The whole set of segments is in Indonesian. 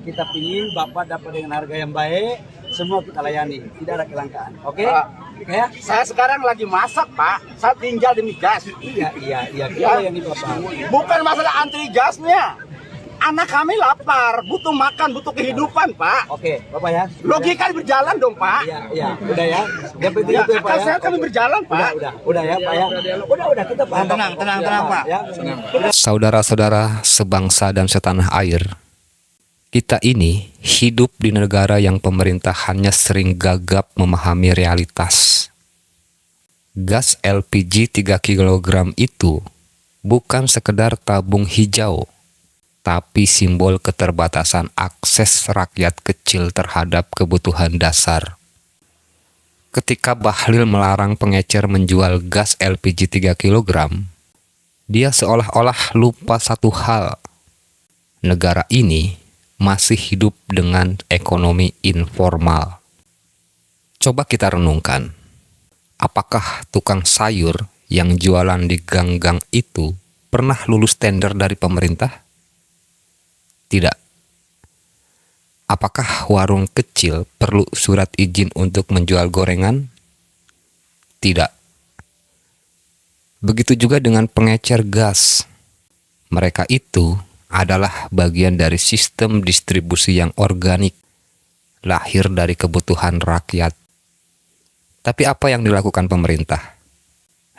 Kita ingin Bapak dapat dengan harga yang baik, semua kita layani, tidak ada kelangkaan. Oke? Ya, saya sekarang lagi masak, Pak. Saya tinggal di migas. Iya, kita layani Bapak. Bukan masalah antri gasnya. Anak kami lapar, butuh makan, butuh kehidupan, Pak. Oke, Bapak ya. Logika berjalan dong, Pak. Iya, udah ya. Yang penting Ya, itu ya, Pak akal ya. sehat kami berjalan, Pak. Udah ya, Pak ya. Udah kita paham. Tenang, Pak. Ya. Saudara-saudara sebangsa dan setanah air, kita ini hidup di negara yang pemerintahannya sering gagap memahami realitas. Gas LPG 3 kg itu bukan sekedar tabung hijau, tapi simbol keterbatasan akses rakyat kecil terhadap kebutuhan dasar. Ketika Bahlil melarang pengecer menjual gas LPG 3 kg, dia seolah-olah lupa satu hal. Negara ini masih hidup dengan ekonomi informal. Coba kita renungkan, apakah tukang sayur yang jualan di gang-gang itu pernah lulus tender dari pemerintah? Tidak. Apakah warung kecil perlu surat izin untuk menjual gorengan? Tidak. Begitu juga dengan pengecer gas. Mereka itu adalah bagian dari sistem distribusi yang organik, lahir dari kebutuhan rakyat. Tapi apa yang dilakukan pemerintah?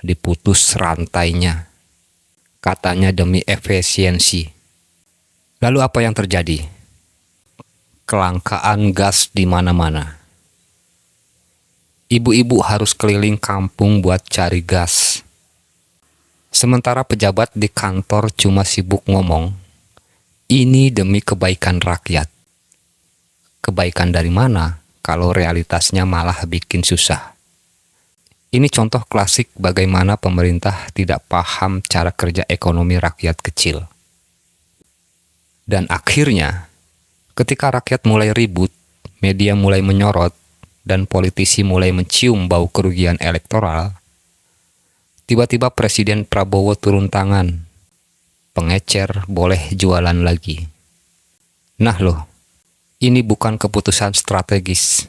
Diputus rantainya. Katanya demi efisiensi. Lalu apa yang terjadi? Kelangkaan gas di mana-mana. Ibu-ibu harus keliling kampung buat cari gas. Sementara pejabat di kantor cuma sibuk ngomong, ini demi kebaikan rakyat. Kebaikan dari mana kalau realitasnya malah bikin susah? Ini contoh klasik bagaimana pemerintah tidak paham cara kerja ekonomi rakyat kecil. Dan akhirnya, ketika rakyat mulai ribut, media mulai menyorot, dan politisi mulai mencium bau kerugian elektoral, tiba-tiba Presiden Prabowo turun tangan. Pengecer boleh jualan lagi. Nah loh, ini bukan keputusan strategis.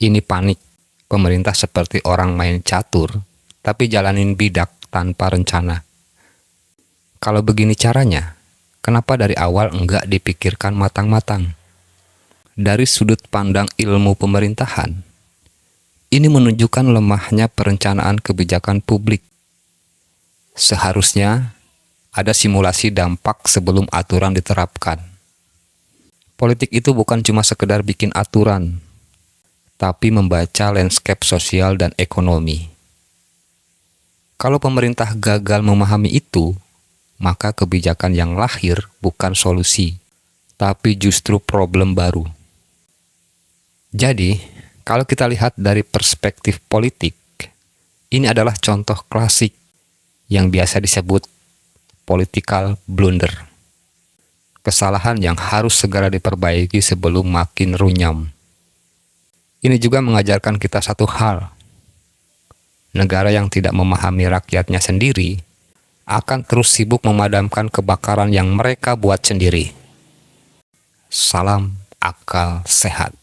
Ini panik. Pemerintah seperti orang main catur, tapi jalanin bidak tanpa rencana. Kalau begini caranya, kenapa dari awal enggak dipikirkan matang-matang? Dari sudut pandang ilmu pemerintahan, ini menunjukkan lemahnya perencanaan kebijakan publik. Seharusnya ada simulasi dampak sebelum aturan diterapkan. Politik itu bukan cuma sekedar bikin aturan, tapi membaca landscape sosial dan ekonomi. Kalau pemerintah gagal memahami itu, maka kebijakan yang lahir bukan solusi, tapi justru problem baru. Jadi, kalau kita lihat dari perspektif politik, ini adalah contoh klasik yang biasa disebut political blunder. Kesalahan yang harus segera diperbaiki sebelum makin runyam. Ini juga mengajarkan kita satu hal. Negara yang tidak memahami rakyatnya sendiri akan terus sibuk memadamkan kebakaran yang mereka buat sendiri. Salam akal sehat.